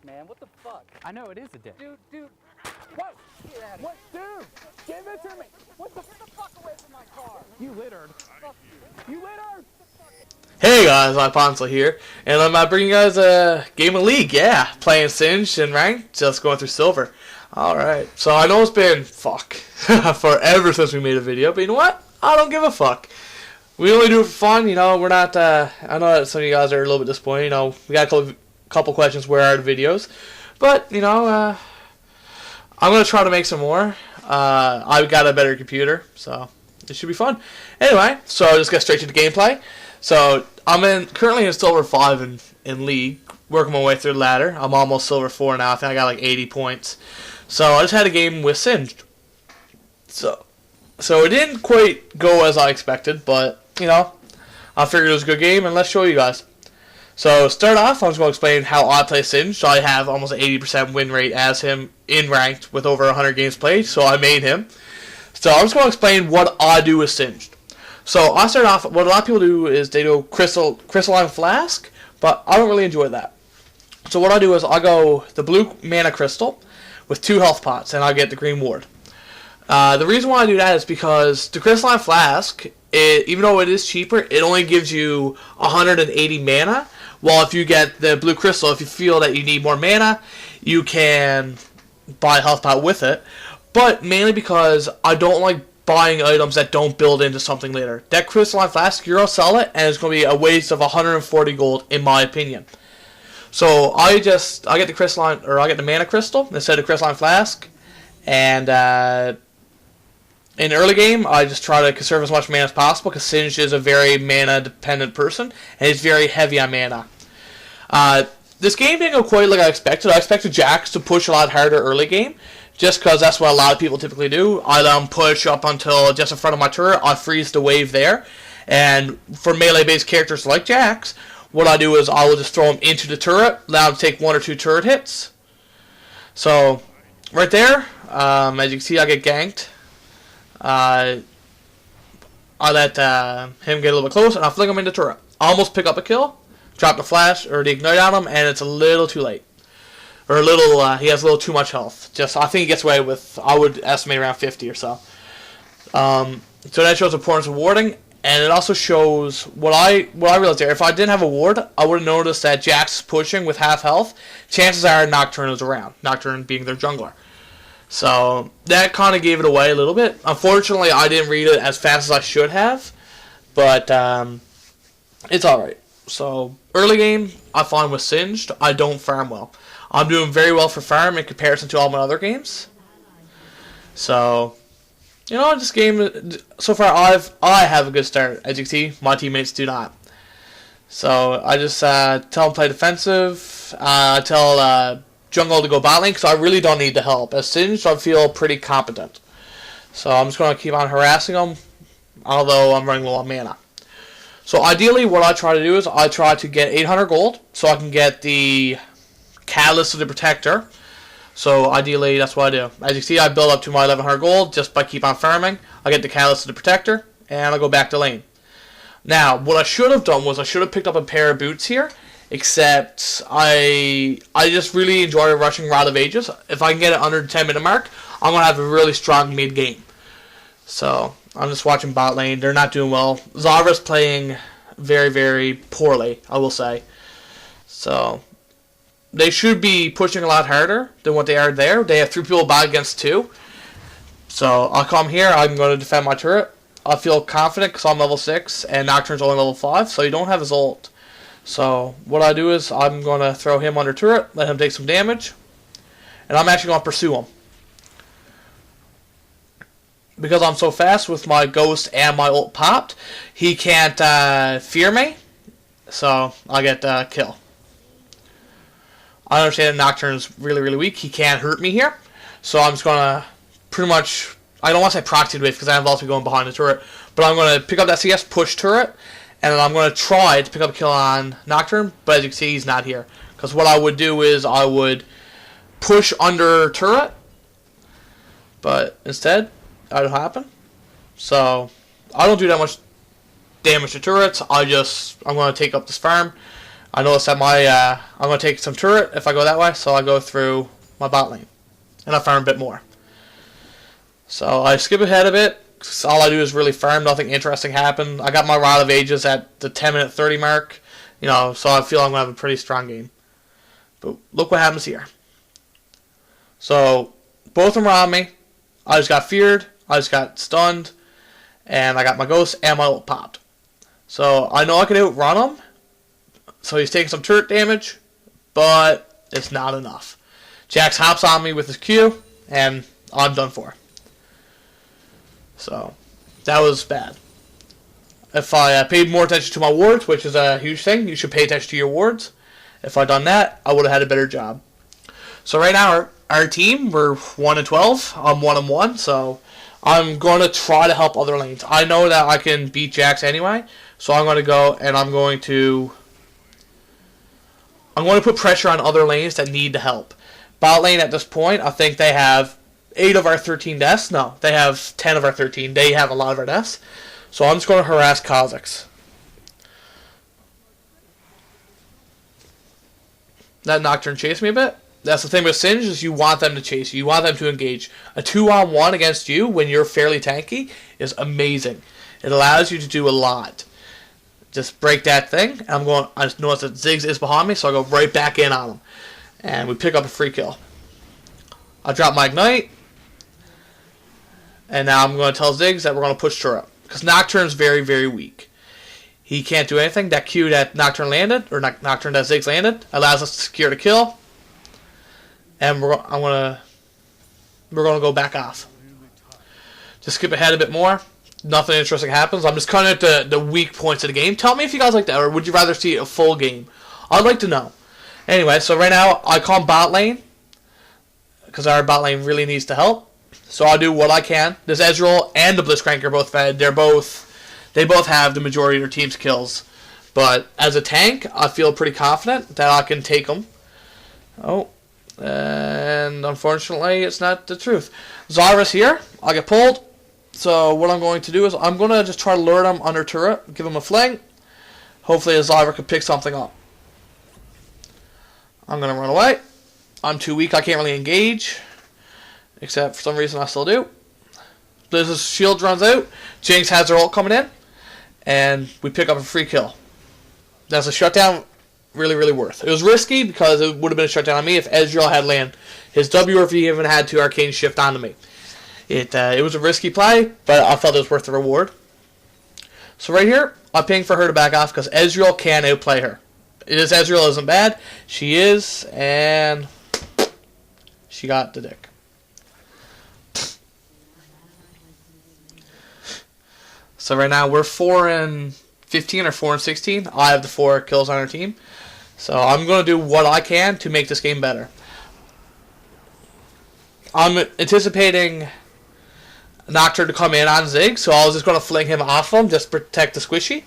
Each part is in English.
man. What the fuck? I know it is a dick. Dude. What? Get out of What, dude? Give it to me. What the? Get the fuck away from my car. You littered. Fuck you. You littered. Hey guys, Alfonso here, and I'm bringing you guys a game of League. Yeah, playing Singed and ranked, just going through silver. Alright, so I know it's been, forever since we made a video, but you know what? I don't give a fuck. We only do it for fun, you know, we're not, I know that some of you guys are a little bit disappointed, you know, we got a couple questions, where are the videos? But, you know, I'm going to try to make some more. I've got a better computer, so it should be fun. Anyway, so I'll just get straight to the gameplay. So I'm currently in silver 5 in League, working my way through the ladder. I'm almost silver 4 now. I think I got like 80 points. So I just had a game with Singed. So it didn't quite go as I expected, but you know, I figured it was a good game, and let's show you guys. So start off, I'm just going to explain how I play Singed. So I have almost an 80% win rate as him in ranked with over 100 games played. So I made him. So I'm just going to explain what I do with Singed. So I start off, what a lot of people do is they do crystalline flask, but I don't really enjoy that. So what I do is I go the blue mana crystal with 2 health pots, and I get the green ward. The reason why I do that is because the crystalline flask, even though it is cheaper, it only gives you 180 mana, while if you get the blue crystal, if you feel that you need more mana, you can buy a health pot with it. But mainly because I don't like buying items that don't build into something later. That crystalline flask, you're going to sell it, and it's going to be a waste of 140 gold, in my opinion. So I get the crystalline, or I get the mana crystal instead of crystalline flask, and in early game, I just try to conserve as much mana as possible, because Singed is a very mana dependent person, and he's very heavy on mana. This game didn't go quite like I expected. I expected Jax to push a lot harder early game, just because that's what a lot of people typically do. I let them push up until just in front of my turret. I freeze the wave there. And for melee-based characters like Jax, what I do is I will just throw him into the turret, allow him to take 1 or 2 turret hits. So, right there, as you can see, I get ganked. I let him get a little bit close, and I fling him into the turret. I almost pick up a kill, drop the flash or the ignite on him, and it's a little too late. Or a little, he has a little too much health. I think he gets away with, I would estimate, around 50 or so. So that shows the importance of warding, and it also shows what I realized there. If I didn't have a ward, I would have noticed that Jax is pushing with half health. Chances are Nocturne is around. Nocturne being their jungler. So that kind of gave it away a little bit. Unfortunately, I didn't read it as fast as I should have, but it's alright. So early game, I find with Singed, I don't farm well. I'm doing very well for farm in comparison to all my other games. So, you know, this game, so far I have a good start. As you can see, my teammates do not. So I just tell them play defensive, tell jungle to go bot lane, because I really don't need the help. As Singed, I feel pretty competent. So I'm just going to keep on harassing them, although I'm running low on mana. So ideally, what I try to do is I try to get 800 gold, so I can get the Catalyst of the Protector. So ideally, that's what I do. As you see, I build up to my 1100 gold just by keep on farming. I get the Catalyst of the Protector, and I go back to lane. Now, what I should have done was I should have picked up a pair of boots here, except I just really enjoy rushing Rod of Ages. If I can get it under the 10-minute mark, I'm going to have a really strong mid-game. So, I'm just watching bot lane. They're not doing well. Zarya's playing very, very poorly, I will say. So, they should be pushing a lot harder than what they are there. They have 3 people bot against 2. So, I'll come here. I'm going to defend my turret. I feel confident because I'm level 6 and Nocturne's only level 5, so you don't have his ult. So, what I do is I'm going to throw him under turret, let him take some damage, and I'm actually going to pursue him. Because I'm so fast with my ghost and my ult popped, he can't fear me, so I get kill. I understand that Nocturne's really, really weak. He can't hurt me here, so I'm just going to pretty much, I don't want to say proxy wave because I have also going behind the turret, but I'm going to pick up that CS, push turret, and then I'm going to try to pick up a kill on Nocturne, but as you can see, he's not here. Because what I would do is I would push under turret, but instead, that would happen. So, I don't do that much damage to turrets. I'm going to take up this farm. I noticed that I'm going to take some turret if I go that way, so I go through my bot lane. And I farm a bit more. So I skip ahead a bit. All I do is really farm. Nothing interesting happened. I got my Rod of Ages at the 10-minute 30 mark. So I feel I'm going to have a pretty strong game. But look what happens here. So both of them are on me. I just got feared. I just got stunned. And I got my ghost and my ult popped. So I know I can outrun him. So he's taking some turret damage. But it's not enough. Jax hops on me with his Q. And I'm done for. So that was bad. If I paid more attention to my wards, which is a huge thing, you should pay attention to your wards. If I'd done that, I would have had a better job. So right now, our team, we're 1-12. I'm 1-1, so I'm going to try to help other lanes. I know that I can beat Jax anyway, so I'm going to go and I'm going to put pressure on other lanes that need the help. Bot lane at this point, I think they have 8 of our 13 deaths. No, they have 10 of our 13. They have a lot of our deaths. So I'm just going to harass Kha'Zix. That Nocturne chased me a bit. That's the thing with Singed, is you want them to chase you. You want them to engage. A 2-on-1 against you when you're fairly tanky is amazing. It allows you to do a lot. Just break that thing. I just notice that Ziggs is behind me, so I go right back in on him. And we pick up a free kill. I drop my Ignite. And now I'm going to tell Ziggs that we're going to push turret. Because Nocturne's very, very weak. He can't do anything. That Q that Nocturne landed, or Nocturne that Ziggs landed, allows us to secure the kill. And we're going to go back off. Just skip ahead a bit more. Nothing interesting happens. I'm just cutting out the weak points of the game. Tell me if you guys like that, or would you rather see a full game? I'd like to know. Anyway, so right now I call bot lane, because our bot lane really needs to help. So I'll do what I can. This Ezreal and the Blitzcrank are both fed. They both have the majority of their team's kills. But as a tank, I feel pretty confident that I can take them. Oh, and unfortunately, it's not the truth. Zyra's here. I'll get pulled. So what I'm going to do is I'm going to just try to lure them under turret, give them a fling. Hopefully, Zyra can pick something up. I'm going to run away. I'm too weak. I can't really engage. Except for some reason I still do. Blizz's shield runs out. Jinx has her ult coming in. And we pick up a free kill. That's a shutdown really, really worth. It was risky because it would have been a shutdown on me if Ezreal had land his W or if he even had to arcane shift onto me. It was a risky play, but I felt it was worth the reward. So right here, I'm paying for her to back off because Ezreal can outplay her. Ezreal isn't bad. She is, and she got the dick. So right now we're 4-15 or 4-16. I have the 4 kills on our team. So I'm going to do what I can to make this game better. I'm anticipating Nocturne to come in on Ziggs, so I was just going to fling him off him just to protect the squishy.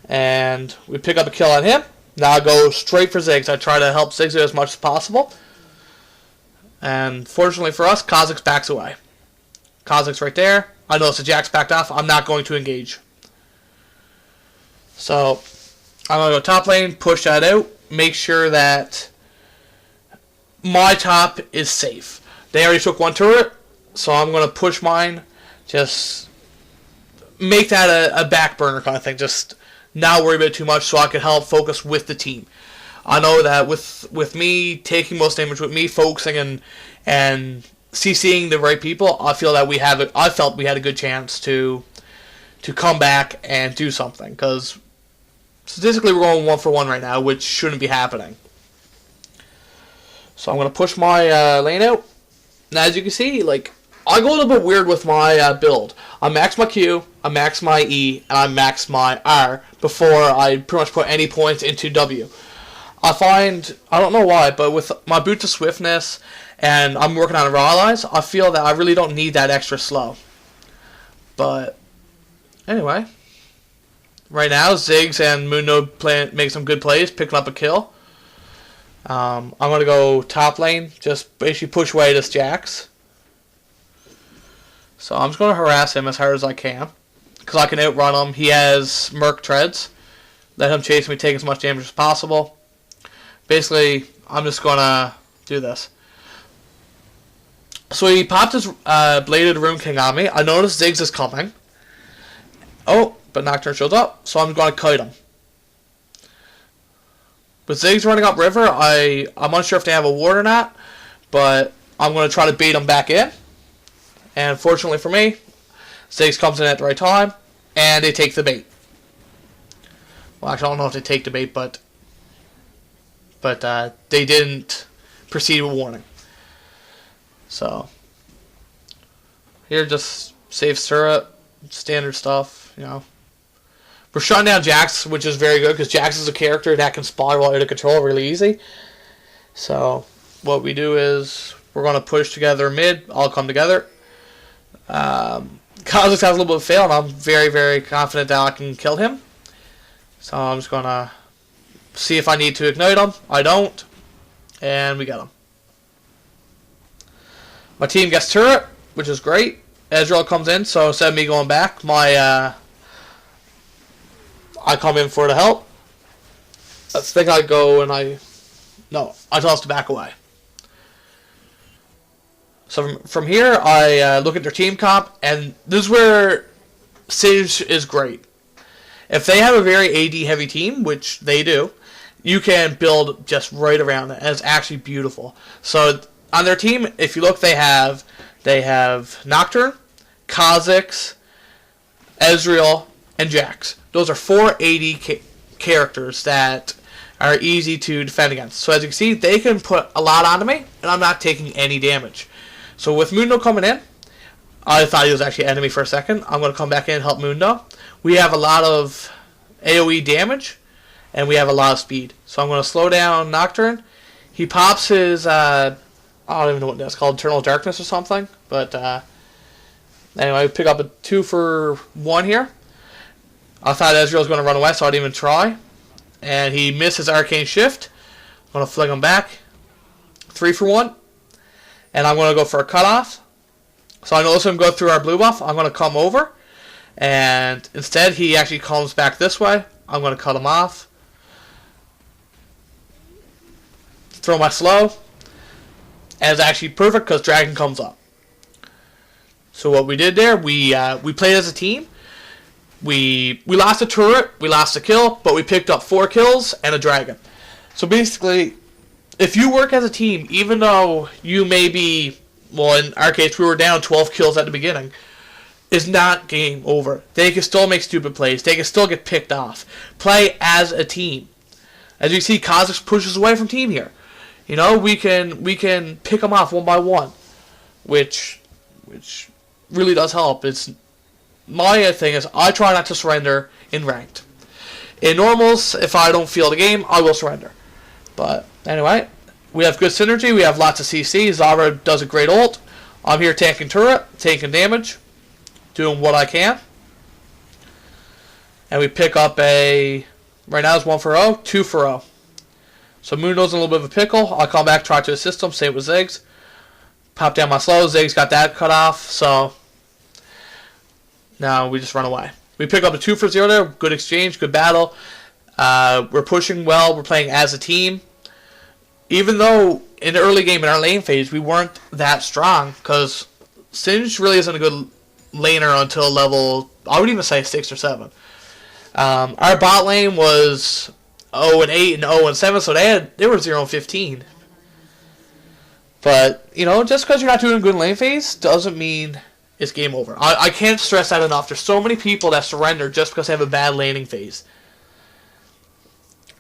And we pick up a kill on him. Now I go straight for Ziggs. I try to help Ziggs as much as possible. And fortunately for us, Kha'Zix backs away. Kha'Zix right there. I notice the Jax backed off. I'm not going to engage. So I'm going to go top lane, push that out, make sure that my top is safe. They already took 1 turret, so I'm going to push mine. Just make that a back burner kind of thing. Just not worry about it too much so I can help focus with the team. I know that with me taking most damage, with me focusing and CCing the right people, I felt we had a good chance to come back and do something, because statistically we're going 1-for-1 right now, which shouldn't be happening. So I'm going to push my lane out. Now as you can see, I go a little bit weird with my build. I max my Q, I max my E, and I max my R before I pretty much put any points into W. I don't know why, but with my Boots of Swiftness and I'm working on Raw Allies, I feel that I really don't need that extra slow. But anyway, right now Ziggs and Moonnode make some good plays, picking up a kill. I'm going to go top lane, just basically push away this Jax. So I'm just going to harass him as hard as I can, because I can outrun him. He has Merc Treads, Let him chase me, take as much damage as possible. Basically, I'm just gonna do this. So he popped his Bladed Rune King on me. I noticed Ziggs is coming. Oh, but Nocturne shows up, so I'm gonna kite him. With Ziggs running up river, I'm unsure if they have a ward or not, but I'm gonna try to bait him back in. And fortunately for me, Ziggs comes in at the right time, and they take the bait. Well, actually, I don't know if they take the bait, but they didn't proceed with warning. So here, just save turret, standard stuff, you know. We're shutting down Jax, which is very good because Jax is a character that can spiral out of control really easy. So what we do is we're going to push together mid, all come together. Kha'Zix has a little bit of fail, and I'm very, very confident that I can kill him. So I'm just going to see if I need to ignite him. I don't. And we got him. My team gets turret, which is great. Ezreal comes in, so instead of me going back, I come in for the help. I think I go and I tell us to back away. So from here, I look at their team comp, and this is where Sage is great. If they have a very AD heavy team, which they do, you can build just right around it, and it's actually beautiful. So on their team, if you look, they have Nocturne, Kha'Zix, Ezreal, and Jax. Those are 4 AD characters that are easy to defend against. So as you can see, they can put a lot onto me, and I'm not taking any damage. So with Mundo coming in, I thought he was actually an enemy for a second. I'm going to come back in and help Mundo. We have a lot of AoE damage, and we have a lot of speed. So I'm going to slow down Nocturne. He pops his, I don't even know what that's called, Eternal Darkness or something. But anyway, we pick up a 2 for 1 here. I thought Ezreal was going to run away, so I didn't even try. And he missed his Arcane Shift. I'm going to fling him back. 3 for 1. And I'm going to go for a cutoff. So I notice him go through our blue buff. I'm going to come over. And instead, he actually comes back this way. I'm going to cut him off. Throw my slow. And it's actually perfect because Dragon comes up. So what we did there, we played as a team. We lost a turret, we lost a kill, but we picked up 4 kills and a dragon. So basically, if you work as a team, even though you may be, well, in our case, we were down 12 kills at the beginning, it's not game over. They can still make stupid plays. They can still get picked off. Play as a team. As you see, Kha'Zix pushes away from team here. You know, we can pick them off one by one, which really does help. It's my thing is I try not to surrender in ranked. In normals, if I don't feel the game, I will surrender. But anyway, we have good synergy. We have lots of CC. Zara does a great ult. I'm here tanking turret, taking damage, doing what I can. And we pick up a, right now it's 1 for 0, 2 for 0. So Mundo's in a little bit of a pickle. I'll come back, try to assist him, same with Ziggs. Pop down my slow. Ziggs got that cut off, so now we just run away. We pick up a 2 for 0 there. Good exchange, good battle. We're pushing well. We're playing as a team. Even though in the early game, in our lane phase, we weren't that strong, because Singed really isn't a good laner until level, I would even say 6 or 7. Our bot lane was 0-8 and 0-7, so they were 0-15. But, you know, just because you're not doing good lane phase doesn't mean it's game over. I can't stress that enough. There's so many people that surrender just because they have a bad laning phase.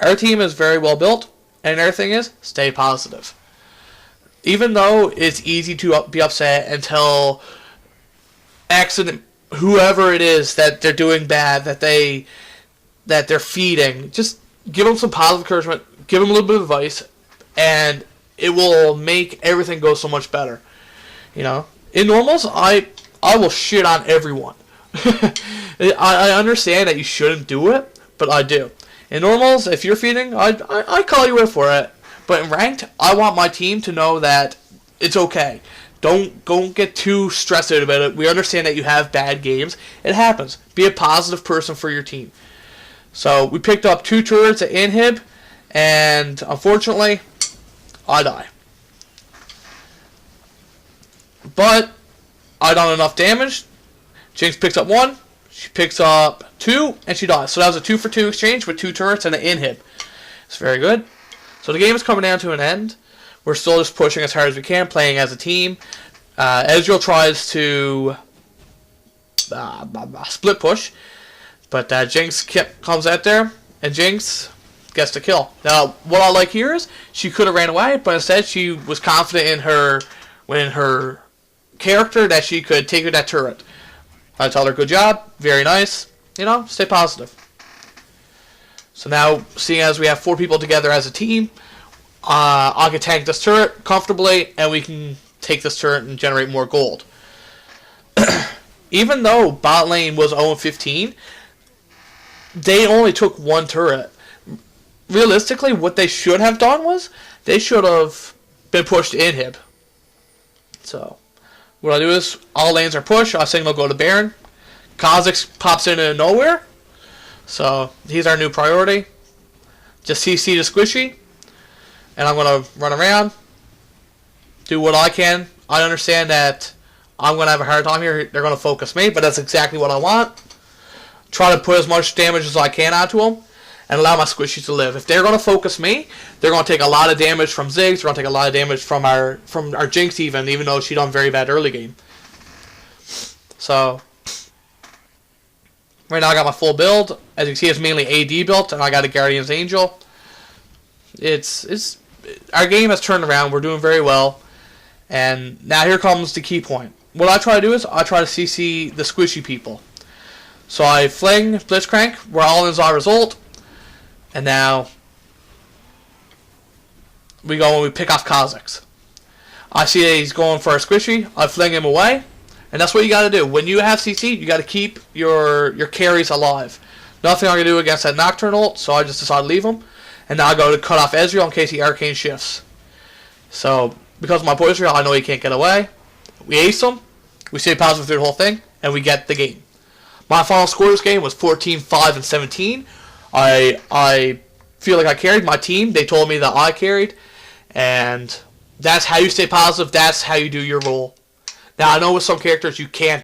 Our team is very well built, and another thing is, stay positive. Even though it's easy to be upset until accident, whoever it is that they're doing bad, that they're feeding, just give them some positive encouragement, give them a little bit of advice, and it will make everything go so much better. You know, in normals, I will shit on everyone. I understand that you shouldn't do it, but I do. In normals, if you're feeding, I call you in for it. But in ranked, I want my team to know that it's okay. Don't get too stressed out about it. We understand that you have bad games. It happens. Be a positive person for your team. So we picked up 2 turrets at inhib, and unfortunately, I die. But I done enough damage. Jinx picks up 1, she picks up 2, and she dies. So that was a 2-for-2 exchange with 2 turrets and an inhib. It's very good. So the game is coming down to an end. We're still just pushing as hard as we can, playing as a team. Ezreal tries to split push, but Jinx comes out there, and Jinx gets the kill. Now, what I like here is she could have ran away, but instead she was confident in her character that she could take her that turret. I tell her, good job, very nice, stay positive. So now, seeing as we have 4 people together as a team, I can tank this turret comfortably, and we can take this turret and generate more gold. Even though bot lane was 0-15, they only took 1 turret. Realistically, what they should have done was, they should have been pushed to inhib. So, what I do is, all lanes are pushed, I signal go to Baron. Kha'Zix pops in out of nowhere. So, he's our new priority. Just CC to Squishy. And I'm going to run around, do what I can. I understand that I'm going to have a hard time here. They're going to focus me, but that's exactly what I want. Try to put as much damage as I can onto them and allow my Squishies to live. If they're going to focus me, they're going to take a lot of damage from Ziggs. They're going to take a lot of damage from our Jinx even though she done very bad early game. So, right now I got my full build. As you can see, it's mainly AD built, and I got a Guardian's Angel. Our game has turned around. We're doing very well. And now here comes the key point. What I try to do is I try to CC the squishy people. So I fling Blitzcrank. We're all in our result. And now we go and we pick off Kha'Zix. I see that he's going for a squishy. I fling him away. And that's what you got to do. When you have CC, you got to keep your carries alive. Nothing I can do against that Nocturne ult, so I just decide to leave him. And now I go to cut off Ezreal in case he arcane shifts. So, because of my poison, I know he can't get away. We ace him, we stay positive through the whole thing, and we get the game. My final score this game was 14, 5, and 17. I feel like I carried my team. They told me that I carried. And that's how you stay positive. That's how you do your role. Now, I know with some characters you can't